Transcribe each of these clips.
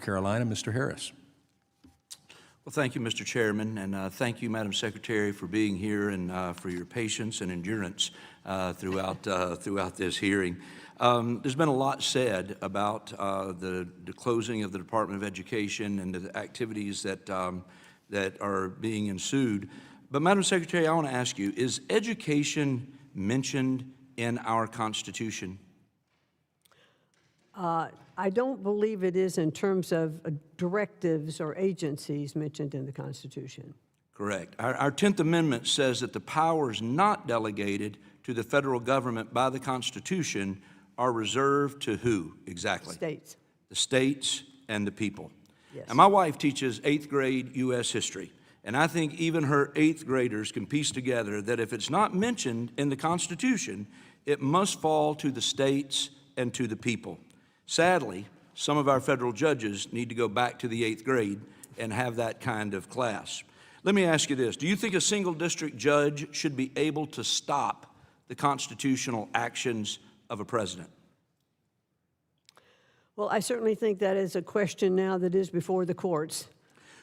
Carolina, Mr. Harris. Well, thank you, Mr. Chairman, and thank you, Madam Secretary, for being here and for your patience and endurance throughout this hearing. There's been a lot said about the closing of the Department of Education and the activities that are being ensued. But, Madam Secretary, I want to ask you, is education mentioned in our Constitution? I don't believe it is in terms of directives or agencies mentioned in the Constitution. Correct. Our 10th Amendment says that the powers not delegated to the federal government by the Constitution are reserved to who exactly? States. The states and the people. Yes. And my wife teaches 8th grade U.S. history, and I think even her 8th graders can piece together that if it's not mentioned in the Constitution, it must fall to the states and to the people. Sadly, some of our federal judges need to go back to the 8th grade and have that kind of class. Let me ask you this. Do you think a single district judge should be able to stop the constitutional actions of a president? Well, I certainly think that is a question now that is before the courts,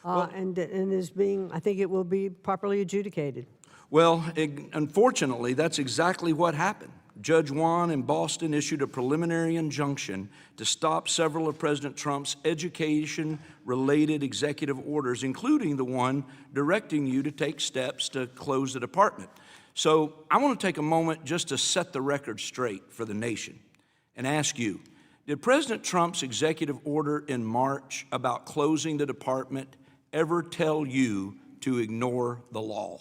and is being, I think it will be properly adjudicated. Well, unfortunately, that's exactly what happened. Judge Wan in Boston issued a preliminary injunction to stop several of President Trump's education-related executive orders, including the one directing you to take steps to close the department. So I want to take a moment just to set the record straight for the nation and ask you, did President Trump's executive order in March about closing the department ever tell you to ignore the law?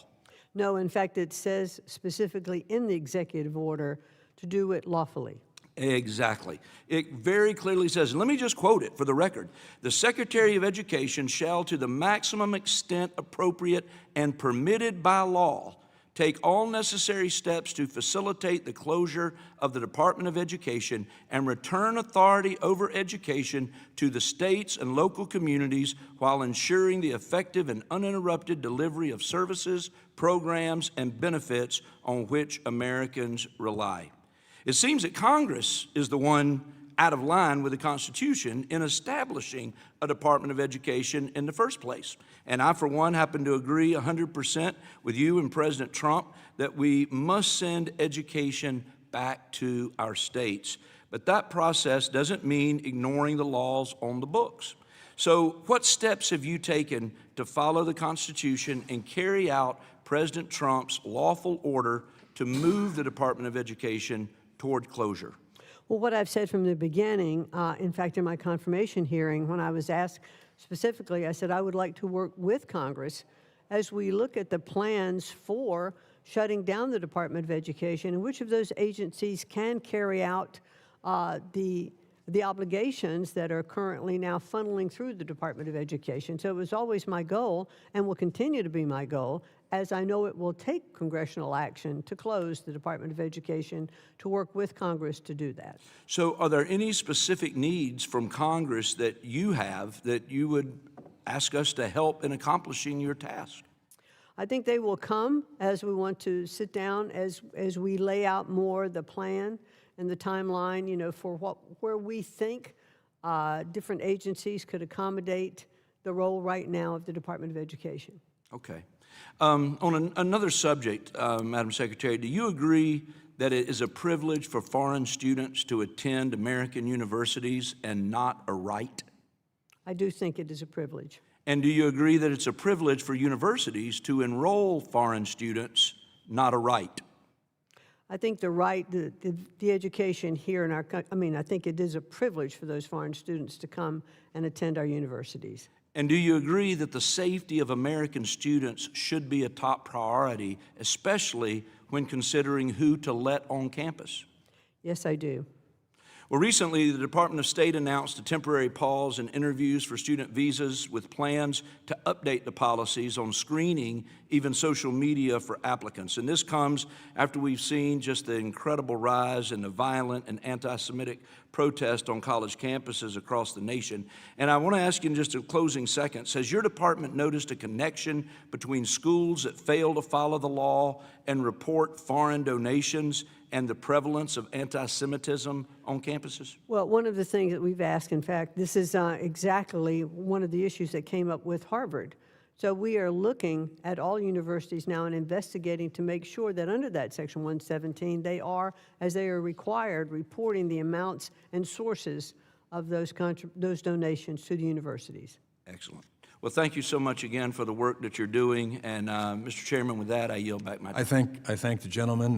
No, in fact, it says specifically in the executive order to do it lawfully. Exactly. It very clearly says, and let me just quote it for the record, the Secretary of Education shall, to the maximum extent appropriate and permitted by law, take all necessary steps to facilitate the closure of the Department of Education and return authority over education to the states and local communities while ensuring the effective and uninterrupted delivery of services, programs, and benefits on which Americans rely. It seems that Congress is the one out of line with the Constitution in establishing a Department of Education in the first place. And I, for one, happen to agree 100% with you and President Trump that we must send education back to our states. But that process doesn't mean ignoring the laws on the books. So what steps have you taken to follow the Constitution and carry out President Trump's lawful order to move the Department of Education toward closure? Well, what I've said from the beginning, in fact, in my confirmation hearing, when I was asked specifically, I said I would like to work with Congress as we look at the plans for shutting down the Department of Education and which of those agencies can carry out the obligations that are currently now funneling through the Department of Education. So it was always my goal, and will continue to be my goal, as I know it will take congressional action to close the Department of Education, to work with Congress to do that. So are there any specific needs from Congress that you have that you would ask us to help in accomplishing your task? I think they will come as we want to sit down, as we lay out more the plan and the timeline, you know, for where we think different agencies could accommodate the role right now of the Department of Education. Okay. On another subject, Madam Secretary, do you agree that it is a privilege for foreign students to attend American universities and not a right? I do think it is a privilege. And do you agree that it's a privilege for universities to enroll foreign students, not a right? I think the right, the education here in our country, I think it is a privilege for those foreign students to come and attend our universities. And do you agree that the safety of American students should be a top priority, especially when considering who to let on campus? Yes, I do. Well, recently, the Department of State announced a temporary pause in interviews for student visas with plans to update the policies on screening, even social media for applicants. And this comes after we've seen just the incredible rise in the violent and anti-Semitic protest on college campuses across the nation. And I want to ask you in just a closing seconds, has your department noticed a connection between schools that fail to follow the law and report foreign donations and the prevalence of anti-Semitism on campuses? Well, one of the things that we've asked, in fact, this is exactly one of the issues that came up with Harvard. So we are looking at all universities now and investigating to make sure that under that Section 117, they are, as they are required, reporting the amounts and sources of those donations to the universities. Excellent. Well, thank you so much again for the work that you're doing. And Mr. Chairman, with that, I yield back my time. I thank the gentleman.